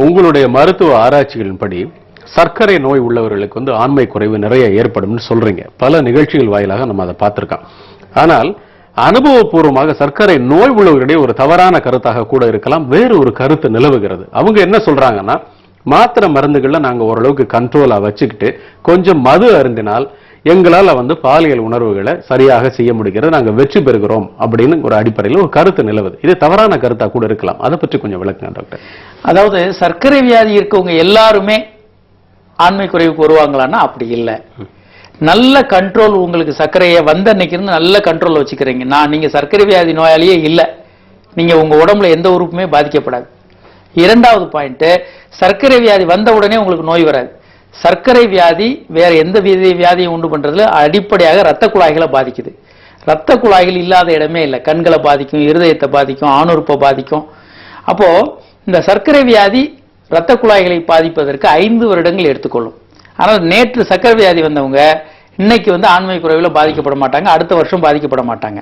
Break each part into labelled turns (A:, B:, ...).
A: உங்களுடைய மருத்துவ ஆராய்ச்சிகளின்படி சர்க்கரை நோய் உள்ளவர்களுக்கு வந்து ஆண்மை குறைவு நிறைய ஏற்படும் சொல்றீங்க. பல நிகழ்ச்சிகள் வாயிலாக நம்ம அதை பார்த்திருக்கோம். ஆனால் அனுபவபூர்வமாக சர்க்கரை நோய் உள்ளவர்களுடைய ஒரு தவறான கருத்தாக கூட இருக்கலாம், வேறு ஒரு கருத்து நிலவுகிறது. அவங்க என்ன சொல்றாங்கன்னா, மாத்திரை மருந்துகள்ல நாங்க ஓரளவுக்கு கண்ட்ரோலா வச்சுக்கிட்டு கொஞ்சம் மது அருந்தினால் எங்களால வந்து பாலியல் உணர்வுகளை சரியாக செய்ய முடிகிறது, நாங்க வெற்றி பெறுகிறோம் அப்படின்னு ஒரு அடிப்படையில் ஒரு கருத்து நிலவுது. இது தவறான கருத்தா கூட இருக்கலாம். அதை பற்றி கொஞ்சம் விளக்குங்க டாக்டர்.
B: அதாவது சர்க்கரை வியாதி இருக்கவங்க எல்லாருமே ஆண்மை குறைவுக்கு வருவாங்களான்னா அப்படி இல்லை. நல்ல கண்ட்ரோல், உங்களுக்கு சர்க்கரையை வந்த அன்னைக்கு இருந்து நல்ல கண்ட்ரோல் வச்சுக்கிறீங்கன்னா நீங்க சர்க்கரை வியாதி நோயாளியே இல்லை, நீங்க உங்க உடம்புல எந்த உறுப்புமே பாதிக்கப்படாது. இரண்டாவது பாயிண்ட், சர்க்கரை வியாதி வந்த உடனே உங்களுக்கு நோய் வராது. சர்க்கரை வியாதி வேற எந்த வியாதியை உண்டு பண்றதுல அடிப்படையாக ரத்த குழாய்களை பாதிக்குது. ரத்த குழாய்கள் இல்லாத இடமே இல்லை. கண்களை பாதிக்கும், இருதயத்தை பாதிக்கும், ஆணுறுப்பை பாதிக்கும். அப்போ இந்த சர்க்கரை வியாதி ரத்த குழாய்களை பாதிப்பதற்கு 5 வருடங்கள் எடுத்துக்கொள்ளும். ஆனால் நேற்று சர்க்கரை வியாதி வந்தவங்க இன்னைக்கு வந்து ஆண்மை குறைவில் பாதிக்கப்பட மாட்டாங்க, அடுத்த வருஷம் பாதிக்கப்பட மாட்டாங்க.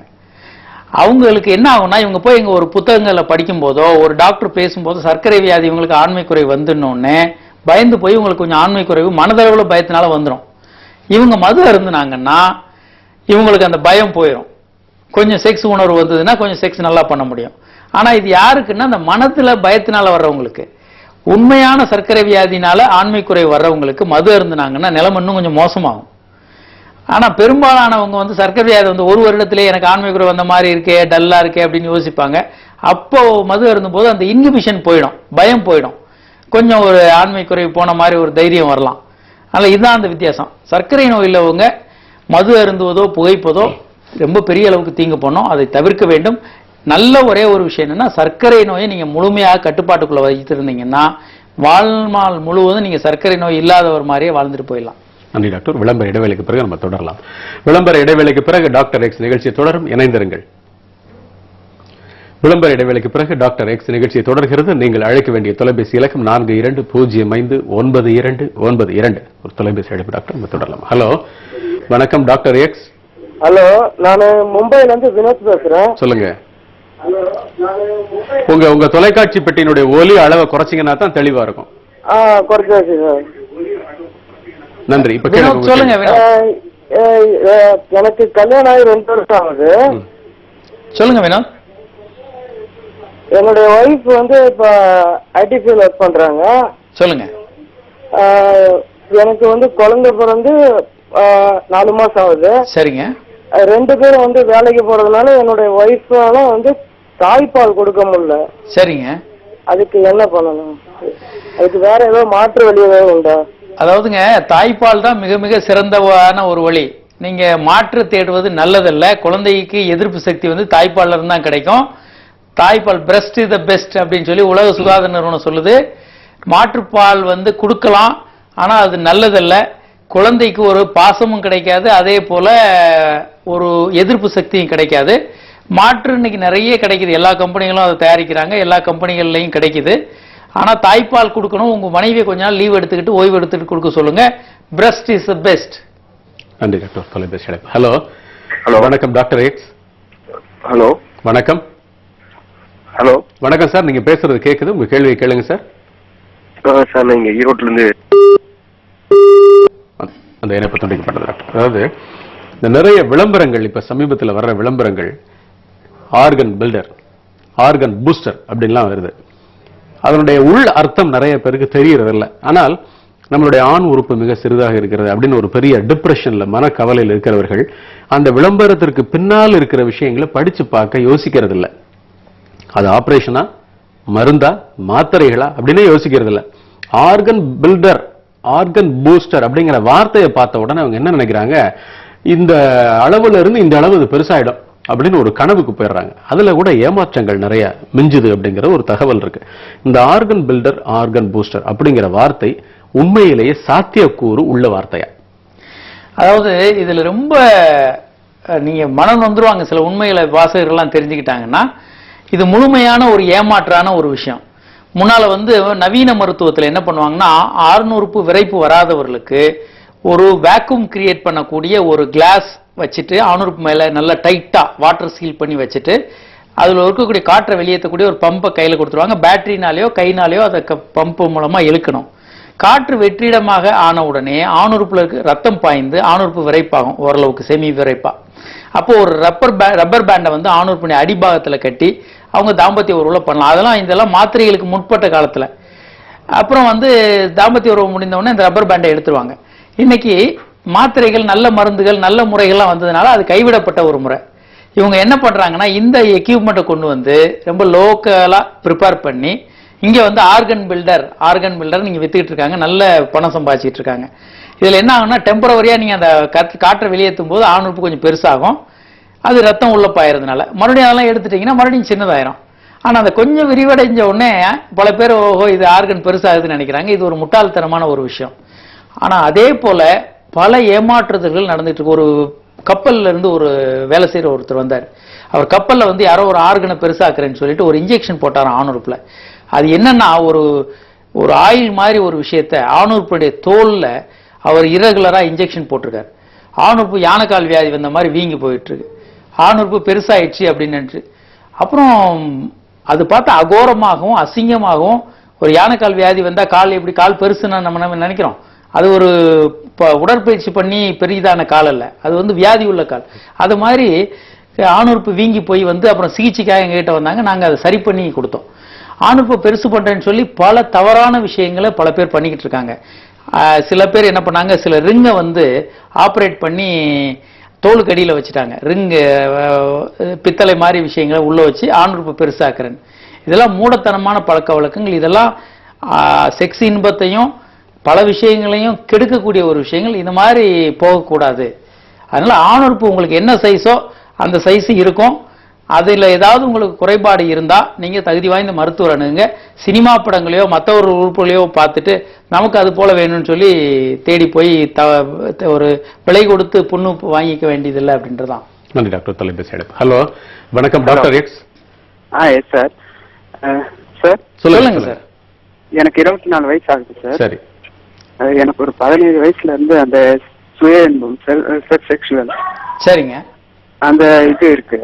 B: அவங்களுக்கு என்ன ஆகும்னா, இவங்க போய் இங்க ஒரு புத்தகங்களை படிக்கும் போதோ ஒரு டாக்டர் பேசும்போது சர்க்கரை வியாதி இவங்களுக்கு ஆண்மை குறைவு வந்துடணும்னு பயந்து போய் உங்களுக்கு கொஞ்சம் ஆண்மை குறைவு மனதளவில் பயத்தினால வந்துடும். இவங்க மது அருந்துனாங்கன்னா இவங்களுக்கு அந்த பயம் போயிடும். கொஞ்சம் செக்ஸ் உணர்வு வந்ததுன்னா கொஞ்சம் செக்ஸ் நல்லா பண்ண முடியும். ஆனா இது யாருக்குன்னா அந்த மனத்துல பயத்தினால வர்றவங்களுக்கு. உண்மையான சர்க்கரை வியாதினால ஆண்மை குறைவு வர்றவங்களுக்கு மது அருந்துனாங்கன்னா நிலைமை இன்னும் கொஞ்சம் மோசமாகும். ஆனா பெரும்பாலானவங்க வந்து சர்க்கரை வியாதி வந்து ஒரு வருடத்திலே எனக்கு ஆண்மை குறைவு வந்த மாதிரி இருக்கே, டல்லா இருக்கே அப்படின்னு யோசிப்பாங்க. அப்போ மது அருந்தும் போது அந்த இன்ஹிபிஷன் போயிடும், பயம் போயிடும், கொஞ்சம் ஒரு ஆண்மை குறைவு போன மாதிரி ஒரு தைரியம் வரலாம். அதனால இதுதான் அந்த வித்தியாசம். சர்க்கரை நோய் உள்ளவங்க மது அருந்துவதோ புகைப்பதோ ரொம்ப பெரிய அளவுக்கு தீங்கு பண்ணும், அதை தவிர்க்க வேண்டும். நல்ல ஒரே ஒரு விஷயம் என்னன்னா, சர்க்கரை நோயை நீங்க முழுமையாக கட்டுப்பாட்டுக்குள்ள வைத்திருந்தீங்கன்னா வாழ்நாள் முழுவதும் நீங்க சர்க்கரை நோய் இல்லாதவர் மாதிரியே வாழ்ந்துட்டு போயிடலாம்.
A: நன்றி டாக்டர். விளம்பர இடைவேளைக்கு பிறகு நம்ம தொடரலாம். விளம்பர இடைவேளைக்கு பிறகு டாக்டர் எக்ஸ் நிகழ்ச்சி தொடரும், இணைந்திருங்கள். விளம்பர இடைவேளைக்கு பிறகு டாக்டர் எக்ஸ் நிகழ்ச்சியை தொடர்கிறது. நீங்கள் அழைக்க வேண்டிய தொலைபேசி இலக்கம் 42059292. ஒரு தொலைபேசி அழைப்பு டாக்டர், நம்ம தொடரலாம். ஹலோ, வணக்கம் டாக்டர் எக்ஸ்.
C: ஹலோ, நான் மும்பைல இருந்து வினோத் பேசுறேன்.
A: சொல்லுங்க. உங்க தொலைக்காட்சி பெட்டியினுடைய ஒலி அளவை குறைச்சிங்கன்னா தான் தெளிவா இருக்கும்.
C: குறைச்சாச்சு சார்.
A: நன்றி. இப்ப
B: சொல்லுங்க.
C: எனக்கு கல்யாணம் ஆகி 2 வருஷம் ஆகுது.
B: சொல்லுங்க வினோத்.
C: என்னுடைய ஒய்ஃப் வந்து இப்ப ஐடி ஃபீல்ட் ஒர்க் பண்றாங்க.
B: சொல்லுங்க.
C: எனக்கு வந்து குழந்தை பிறந்து 4 மாசம் ஆகுது.
B: சரிங்க.
C: 2 பேரும் வந்து வேலைக்கு போறதுனால என்னுடைய ஒய்ஃபால வந்து தாய்ப்பால் கொடுக்க முடியல.
B: சரிங்க.
C: அதுக்கு என்ன பண்ணணும்? அதுக்கு வேற ஏதோ மாற்று வழி ஏதாவது உண்டா?
B: அதாவதுங்க, தாய்ப்பால் தான் மிக மிக சிறந்தவான ஒரு வழி. நீங்க மாற்று தேடுவது நல்லதல்ல. குழந்தைக்கு எதிர்ப்பு சக்தி வந்து தாய்ப்பால்ல இருந்து தான் கிடைக்கும். தாய்ப்பால் பிரஸ்ட் இஸ் த பெஸ்ட் அப்படின்னு சொல்லி உலக சுகாதார நிறுவனம் சொல்லுது. மாற்றுப்பால் வந்து கொடுக்கலாம், ஆனா அது நல்லதல்ல. குழந்தைக்கு ஒரு பாசமும் கிடைக்காது, அதே போல ஒரு எதிர்ப்பு சக்தியும் கிடைக்காது. மாற்று இன்னைக்கு நிறைய கிடைக்குது, எல்லா கம்பெனிகளும் அதை தயாரிக்கிறாங்க, எல்லா கம்பெனிகள்லையும் கிடைக்குது. ஆனா தாய்ப்பால் கொடுக்கணும். உங்க மனைவியை கொஞ்ச நாள் லீவ் எடுத்துக்கிட்டு ஓய்வு எடுத்துக்கிட்டு கொடுக்க சொல்லுங்க. Breast is the best.
A: நன்றி டாக்டர். தொலைபேசி அழைப்பு. ஹலோ. ஹலோ, வணக்கம் டாக்டர் எக்ஸ்.
D: ஹலோ,
A: வணக்கம்.
D: ஹலோ,
A: வணக்கம் சார், நீங்க பேசுறது கேக்குது, உங்க கேள்வியை கேளுங்க சார்.
D: சார் நான் இங்க ஈரோட்ல இருந்து
A: அந்த இணைப்பு துண்டிக்கப்பட்டது டாக்டர். அதாவது இந்த நிறைய விளம்பரங்கள், இப்ப சமீபத்தில் வர்ற விளம்பரங்கள் ஆர்கன் பில்டர், ஆர்கன் பூஸ்டர் அப்படின்லாம் வருது. அதனுடைய உள் அர்த்தம் நிறைய பேருக்கு தெரியறதில்ல. ஆனால் நம்மளுடைய ஆண் உறுப்பு மிக சிறிதாக இருக்கிறது அப்படின்னு ஒரு பெரிய டிப்ரெஷன்ல, மனக்கவலையில் இருக்கிறவர்கள் அந்த விளம்பரத்திற்கு பின்னால் இருக்கிற விஷயங்களை படிச்சு பார்க்க யோசிக்கிறது இல்லை. அது ஆபரேஷனா, மருந்தா, மாத்திரைகளா அப்படின்னு யோசிக்கிறது இல்லை. ஆர்கன் பில்டர், ஆர்கன் பூஸ்டர் அப்படிங்கிற வார்த்தையை பார்த்த உடனே அவங்க என்ன நினைக்கிறாங்க, இந்த அளவுல இருந்து இந்த அளவு இது பெருசாயிடும் அப்படின்னு ஒரு கனவுக்கு போயிடுறாங்க. அதுல கூட ஏமாற்றங்கள் நிறைய மிஞ்சுது அப்படிங்கிற ஒரு தகவல் இருக்கு. இந்த ஆர்கன் பில்டர், ஆர்கன் பூஸ்டர் அப்படிங்கிற வார்த்தை உண்மையிலேயே சாத்தியக்கூறு உள்ள வார்த்தையா?
B: அதாவது இதுல ரொம்ப நீங்க மனம் வந்துருவாங்க. சில உண்மைகளை வாசகர்கள்லாம் தெரிஞ்சுக்கிட்டாங்கன்னா இது முழுமையான ஒரு ஏமாற்றான ஒரு விஷயம். முன்னால வந்து நவீன மருத்துவத்தில் என்ன பண்ணுவாங்கன்னா, 600 விரைப்பு வராதவர்களுக்கு ஒரு வேக்யூம் கிரியேட் பண்ணக்கூடிய ஒரு கிளாஸ் வச்சுட்டு ஆணுறுப்பு மேல நல்லா டைட்டா வாட்டர் சீல் பண்ணி வச்சுட்டு அதுல இருக்கக்கூடிய காற்றை வெளியேற்றக்கூடிய ஒரு பம்பை கையில கொடுத்துருவாங்க. பேட்டரினாலேயோ கைனாலேயோ அதை பம்பு மூலமா இழுக்கணும். காற்று வெற்றிடமாக ஆன உடனே ஆணுறுப்புல இருக்கு ரத்தம் பாய்ந்து ஆணுறுப்பு விரைப்பாகும், ஓரளவுக்கு செமி விரைப்பா. அப்போ ஒரு ரப்பர் பேண்டை வந்து ஆணுறுப்பினை அடிபாகத்துல கட்டி அவங்க தாம்பத்திய உறவுல பண்ணலாம். இதெல்லாம் மாத்திரைகளுக்கு முற்பட்ட காலத்துல. அப்புறம் வந்து தாம்பத்திய உறவு முடிந்த உடனே இந்த ரப்பர் பேண்டை எடுத்துருவாங்க. இன்னைக்கு மாத்திரைகள், நல்ல மருந்துகள், நல்ல முறைகள்லாம் வந்ததுனால அது கைவிடப்பட்ட ஒரு முறை. இவங்க என்ன பண்றாங்கன்னா இந்த எக்யூப்மெண்ட்டை கொண்டு வந்து ரொம்ப லோக்கலா ப்ரிப்பேர் பண்ணி இங்க வந்து ஆர்கன் பில்டர் நீங்க வித்துக்கிட்டு இருக்காங்க, நல்ல பணம் சம்பாதிச்சிட்டு இருக்காங்க. இதுல என்ன ஆகும்னா டெம்பரவரியா நீங்க அந்த காற்றை வெளியேற்றும் போது ஆணுறுப்பு கொஞ்சம் பெருசாகும், அது ரத்தம் உள்ள பாயறதுனால. மறுபடியும் அதெல்லாம் எடுத்துட்டீங்கன்னா மறுபடியும் சின்னதாயிரும். ஆனா அந்த கொஞ்சம் விரிவடைஞ்ச உடனே பல பேர் ஓஹோ இது ஆர்கன் பெருசாகுதுன்னு நினைக்கிறாங்க. இது ஒரு முட்டாள்தனமான ஒரு விஷயம். ஆனா அதே போல பல ஏமாற்றுதல்கள் நடந்துட்டு இருக்கு. ஒரு கப்பல்ல இருந்து ஒரு வேலை செய்யற ஒருத்தர் வந்தார். அவர் கப்பல்ல வந்து யாரோ ஒரு ஆர்கனை பெருசாக்குறேன்னு சொல்லிட்டு ஒரு இன்ஜெக்ஷன் போட்டாராம் ஆணுறுப்புல. அது என்னன்னா ஒரு ஆயில் மாதிரி ஒரு விஷயத்த ஆணுறுப்புடைய தோல்ல அவர் இரகுலரா இன்ஜெக்ஷன் போட்டிருக்காரு. ஆணுறுப்பு யானைக்கால் வியாதி வந்த மாதிரி வீங்கி போயிட்டு இருக்கு. ஆணுறுப்பு பெருசாயிடுச்சு அப்படின்னு. அப்புறம் அது பார்த்து அகோரமாகவும் அசிங்கமாகவும், ஒரு யானைக்கால் வியாதி வந்தா கால் பெருசுன்னு நம்ம நினைக்கிறோம். அது ஒரு உடற்பயிற்சி பண்ணி பெரியதான கால் அல்ல, அது வந்து வியாதி உள்ள கால். அது மாதிரி ஆணுறுப்பு வீங்கி போய் வந்து அப்புறம் சிகிச்சைக்காக எங்ககிட்ட வந்தாங்க. நாங்க அதை சரி பண்ணி கொடுத்தோம். ஆணுறுப்பு பெருசு பண்றேன்னு சொல்லி பல தவறான விஷயங்களை பல பேர் பண்ணிக்கிட்டு இருக்காங்க. சில பேர் என்ன பண்ணாங்க, சில ரிங்கை வந்து ஆப்ரேட் பண்ணி தோலுக்கு அடியில் வச்சுட்டாங்க. ரிங்கு பித்தளை மாதிரி விஷயங்களை உள்ள வச்சு ஆணுறுப்பு பெருசாக்குறேன். இதெல்லாம் மூடத்தனமான பழக்க வழக்கங்கள். இதெல்லாம் செக்ஸ் இன்பத்தையும் பல விஷயங்களையும் கெடுக்கக்கூடிய ஒரு விஷயங்கள். இந்த மாதிரி போகக்கூடாது. அதனால ஆணுறுப்பு உங்களுக்கு என்ன சைஸோ அந்த சைஸ் இருக்கும். அதுல ஏதாவது உங்களுக்கு குறைபாடு இருந்தா நீங்க தகுதி வாய்ந்த மருத்துவர் அணுகுங்க. சினிமா படங்களையோ மற்ற ஒரு உறுப்புகளையோ பார்த்துட்டு நமக்கு அது போல வேணும்னு சொல்லி தேடி போய் ஒரு விலை கொடுத்து புண்ணு வாங்கிக்க வேண்டியதில்லை அப்படின்றதான்.
A: நன்றி டாக்டர். தொலைபேசி எடுப்பு. ஹலோ, வணக்கம் doctor X.
E: Yes sir. Sir
A: சொல்லுங்க சார்.
E: எனக்கு 24 வயசு ஆகுது சார்.
A: சரி.
E: எனக்கு ஒரு 17 வயசுல இருந்து அந்த சுய இன்பம் செக்ஷுவல்
B: சரிங்க
E: அந்த இது இருக்கு.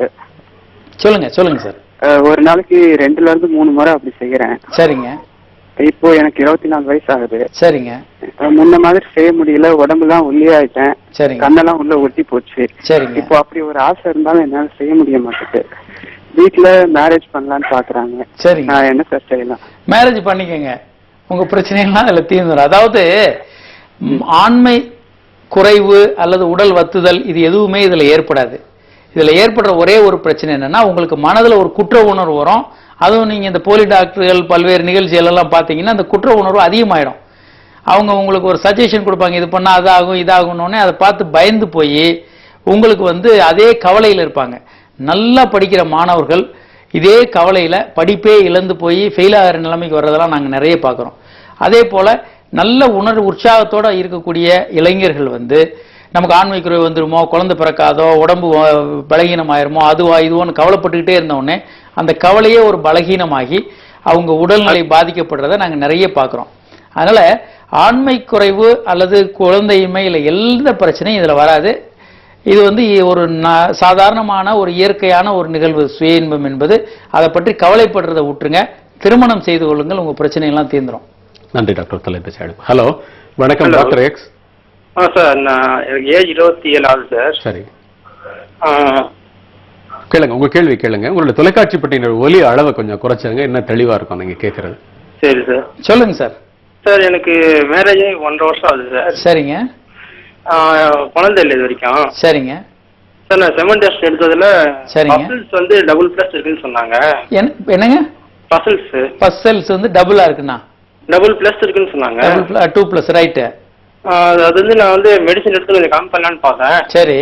B: சொல்லுங்க சார்.
E: ஒரு நாளைக்கு 2ல இருந்து 3 முறை அப்படி செய்யறேன்.
B: சரிங்க.
E: இப்போ எனக்கு 24 வயசு ஆகுது.
B: சரிங்க.
E: முன்ன மாதிரி செய்ய முடியல, உடம்புலாம் ஒல்லியாயிட்டேன்,
B: சரிங்க.
E: கண்ணெல்லாம் உள்ள ஒட்டி போச்சு.
B: சரிங்க.
E: இப்போ அப்படி ஒரு ஆசை இருந்தாலும் என்னால செய்ய முடிய மாட்டேங்குது. வீட்டுல மேரேஜ் பண்ணலான்னு பாக்குறாங்க.
B: சரிங்க.
E: நான் என்ன சார் செய்யலாம்?
B: மேரேஜ் பண்ணிக்கங்க, உங்க பிரச்சனைகள்லாம் அதுல தீர்ந்துடும். அதாவது ஆண்மை குறைவு அல்லது உடல் வத்துதல் இது எதுவுமே இதுல ஏற்படாது. இதுல ஏற்படுற ஒரே ஒரு பிரச்சனை என்னன்னா உங்களுக்கு மனதுல ஒரு குற்ற உணர்வு வரும். அதுவும் நீங்க இந்த போலி டாக்டர்கள் பல்வேறு நிகழ்ச்சிகள் எல்லாம் பாத்தீங்கன்னா அந்த குற்ற உணர்வு அதிகமாயிடும். அவங்க உங்களுக்கு ஒரு சஜஷன் கொடுப்பாங்க, இது பண்ணா அதாகும் இதாகும்னு. அதை பார்த்து பயந்து போய் உங்களுக்கு வந்து அதே கவலையில இருப்பாங்க. நல்லா படிக்கிற மாணவர்கள் இதே கவலையில படிப்பே இழந்து போய் ஃபெயில் ஆகிற நிலைமைக்கு வர்றதெல்லாம் நாங்க நிறைய பார்க்கிறோம். அதே போல நல்ல உற்சாகத்தோட இருக்கக்கூடிய இளைஞர்கள் வந்து நமக்கு ஆண்மை குறைவு வந்துருமோ, குழந்தை பிறக்காதோ, உடம்பு பலகீனம் ஆயிருமோ, அதுவா இதுவோன்னு கவலைப்பட்டுக்கிட்டே இருந்தோடனே அந்த கவலையே ஒரு பலகீனமாகி அவங்க உடல்நிலை பாதிக்கப்படுறதை நாங்க நிறைய பார்க்கிறோம். அதனால ஆண்மை குறைவு அல்லது குழந்தையின்மை இல்லை எந்த பிரச்சனையும் இதுல வராது. இது வந்து ஒரு சாதாரணமான ஒரு இயற்கையான ஒரு நிகழ்வு சுய இன்பம் என்பது. அதை பற்றி கவலைப்படுறதை விட்டுருங்க, திருமணம் செய்து கொள்ளுங்கள், உங்க பிரச்சனை எல்லாம் தீர்ந்துரும்.
A: நன்றி டாக்டர். தொலைபேசி எடுப்பு. ஹலோ, வணக்கம் டாக்டர் எக்ஸ்.
F: சார், நான் எனக்கு ஏஜ் 27 ஆகுது சார்.
A: சரி, கேளுங்க, உங்க கேள்வி கேளுங்க. உங்களுடைய தொலைக்காட்சி பெட்டியினர் ஒலி அளவை கொஞ்சம் குறைச்சிருங்க, என்ன தெளிவா இருக்கும் நீங்க கேட்கறது.
F: சரி சார்.
B: சொல்லுங்க சார்.
F: சார், எனக்கு மேரேஜ் 1.5 வருஷம் ஆகுது சார்.
B: சரிங்க.
F: குழந்தை இல்லை இது வரைக்கும்.
B: சரிங்க
F: சார். நான் செமன் டெஸ்ட் எடுத்ததுல
B: சரிங்க
F: பசில்ஸ் வந்து டபுள் பிளஸ் இருக்குன்னு சொன்னாங்க.
B: என்னங்க?
F: பசில்ஸ்
B: வந்து டபுளா இருக்குண்ணா?
F: டபுள் பிளஸ் இருக்குன்னு சொன்னாங்க.
B: 2+ ரைட்.
F: அது வந்து நான் வந்து மெடிசன் எடுத்து கொஞ்சம் கம்மி பண்ணலான்னு பார்த்தேன்.
B: சரி.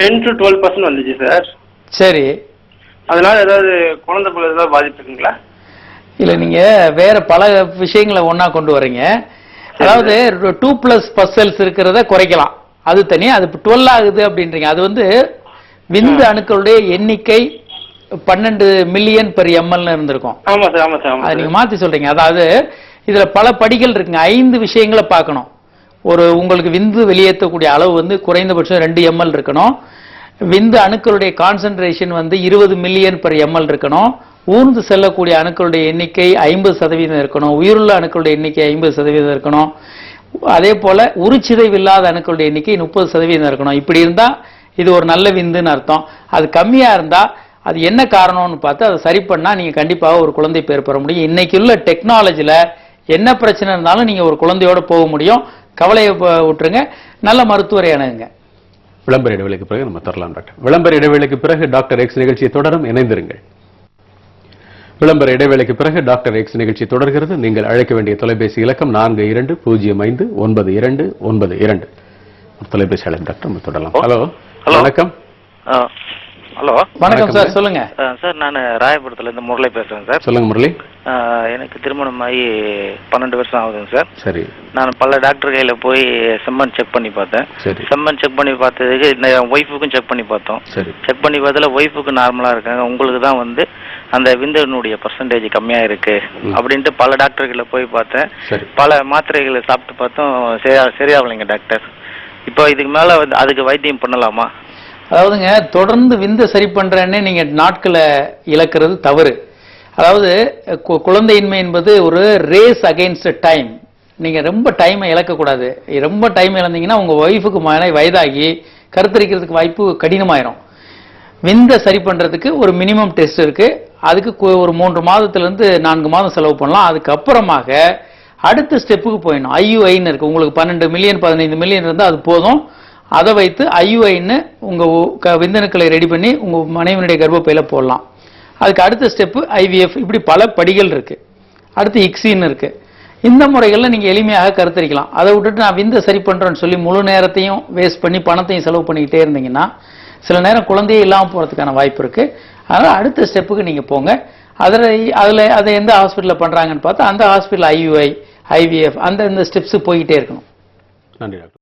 F: 10 to 12% வந்துச்சு சார்.
B: சரி.
F: அதனால ஏதாவது குழந்தை பிள்ளை ஏதாவது பாதிப்பு இருக்குங்களா?
B: இல்ல, நீங்க வேற பல விஷயங்களை ஒன்னா கொண்டு வரீங்க. அதாவது 2+ பசல்ஸ் இருக்கிறத குறைக்கலாம், அது தனி. அது 12 ஆகுது அப்படின்றீங்க. அது வந்து விந்து அணுக்களுடைய எண்ணிக்கை 12 மில்லியன் பெர் எம்எல் இருந்திருக்கும்.
F: ஆமா சார், ஆமா சார்.
B: அது நீங்க மாத்தி சொல்றீங்க. அதாவது இதுல பல படிகள் இருக்குங்க. 5 விஷயங்களை பார்க்கணும். உங்களுக்கு விந்து வெளியேற்றக்கூடிய அளவு வந்து குறைந்தபட்சம் 2 ml இருக்கணும். விந்து அணுக்களுடைய கான்சென்ட்ரேஷன் வந்து 20 மில்லியன் per ml இருக்கணும். ஊர்ந்து செல்லக்கூடிய அணுக்களுடைய எண்ணிக்கை 50% இருக்கணும். உயிருள்ள அணுக்களுடைய எண்ணிக்கை 50% இருக்கணும். அதே போல உருச்சிதைவு இல்லாத அணுக்களுடைய எண்ணிக்கை 30% இருக்கணும். இப்படி இருந்தா இது ஒரு நல்ல விந்துன்னு அர்த்தம். அது கம்மியா இருந்தா அது என்ன காரணம்னு பார்த்து அதை சரி பண்ணா நீங்க கண்டிப்பாக ஒரு குழந்தை பேர் பெற முடியும். இன்னைக்கு உள்ள டெக்னாலஜில என்ன பிரச்சனை இருந்தாலும் நீங்க ஒரு குழந்தையோட போக முடியும். கவலையை விட்டுருங்க, நல்ல மருத்துவரை அணுகுங்க.
A: விளம்பர இடைவேளைக்கு பிறகு நம்ம தரலாம் டாக்டர். விளம்பர இடைவேளைக்கு பிறகு டாக்டர் எக்ஸ் நிகழ்ச்சியை தொடரும், இணைந்திருங்கள். விளம்பர இடைவேளைக்கு பிறகு டாக்டர் எக்ஸ் நிகழ்ச்சி தொடர்கிறது. நீங்கள் அழைக்க வேண்டிய தொலைபேசி இலக்கம் 42059292. தொலைபேசி அழைப்பு டாக்டர் நம்ம தொடரலாம். ஹலோ வணக்கம்.
F: ஹலோ
B: வணக்கம் சார், சொல்லுங்க
F: சார். நான் ராயபுரத்துல இருந்து முரளி பேசுறேன் சார்.
A: சொல்லுங்க முரளி.
F: எனக்கு திருமணம் ஆகி 12 வருஷம் ஆகுதுங்க சார்.
A: சரி.
F: நான் பல டாக்டர் கையில போய் செம்மன் செக் பண்ணி பார்த்தேன்.
A: சரி.
F: செம்மன் செக் பண்ணி பார்த்ததுக்கு இந்த ஒய்ஃபுக்கும் செக் பண்ணி பார்த்தோம்.
A: சரி.
F: செக் பண்ணி பார்த்ததுல ஒய்ஃபுக்கு நார்மலா இருக்காங்க, உங்களுக்கு தான் வந்து அந்த விந்தனுடைய பர்சன்டேஜ் கம்மியா இருக்கு அப்படின்ட்டு பல டாக்டர்களை போய் பார்த்தேன்.
A: சரி.
F: பல மாத்திரைகளை சாப்பிட்டு பார்த்தோம், சரியாகலைங்க டாக்டர். இப்போ இதுக்கு மேல வந்து அதுக்கு வைத்தியம் பண்ணலாமா?
B: அதாவதுங்க, தொடர்ந்து விந்து சரி பண்றேன்னு நீங்க நாட்களை இழக்கிறது தவறு. அதாவது குழந்தையின்மை என்பது ஒரு ரேஸ் அகைன்ஸ்ட் டைம். நீங்க ரொம்ப டைமை இழக்கக்கூடாது. ரொம்ப டைம் இழந்தீங்கன்னா உங்க ஒய்ஃபுக்கு வயதாகி கருத்தரிக்கிறதுக்கு வாய்ப்பு கடினமாயிரும். விந்த சரி பண்றதுக்கு ஒரு மினிமம் டெஸ்ட் இருக்கு. அதுக்கு ஒரு 3 மாதத்திலிருந்து 4 மாதம் செலவு பண்ணலாம். அதுக்கப்புறமாக அடுத்த ஸ்டெப்புக்கு போயிடணும். IUIன்னு இருக்கு. உங்களுக்கு 12 மில்லியன் 15 மில்லியன் இருந்தால் அது போதும். அதை வைத்து IUIன்னு உங்க விந்தணுக்களை ரெடி பண்ணி உங்க மனைவியினுடைய கர்ப்பப்பையில போடலாம். அதுக்கு அடுத்த ஸ்டெப்பு IVF. இப்படி பல படிகள் இருக்கு. அடுத்து ICSIன்னு இருக்கு. இந்த முறைகள்ல நீங்க எளிமையாக கருத்தரிக்கலாம். அதை விட்டுட்டு நான் விந்த சரி பண்றேன்னு சொல்லி முழு நேரத்தையும் வேஸ்ட் பண்ணி பணத்தையும் செலவு பண்ணிக்கிட்டே இருந்தீங்கன்னா சில நேரம் குழந்தையே இல்லாமல் போறதுக்கான வாய்ப்பு இருக்கு. அதனால அடுத்த ஸ்டெப்புக்கு நீங்க போங்க. அதை எந்த ஹாஸ்பிட்டல்ல பண்றாங்கன்னு பார்த்து அந்த ஹாஸ்பிட்டல் IUI IVF அந்த ஸ்டெப்ஸ் போய்கிட்டே இருக்கணும்.
A: நன்றி டாக்டர்.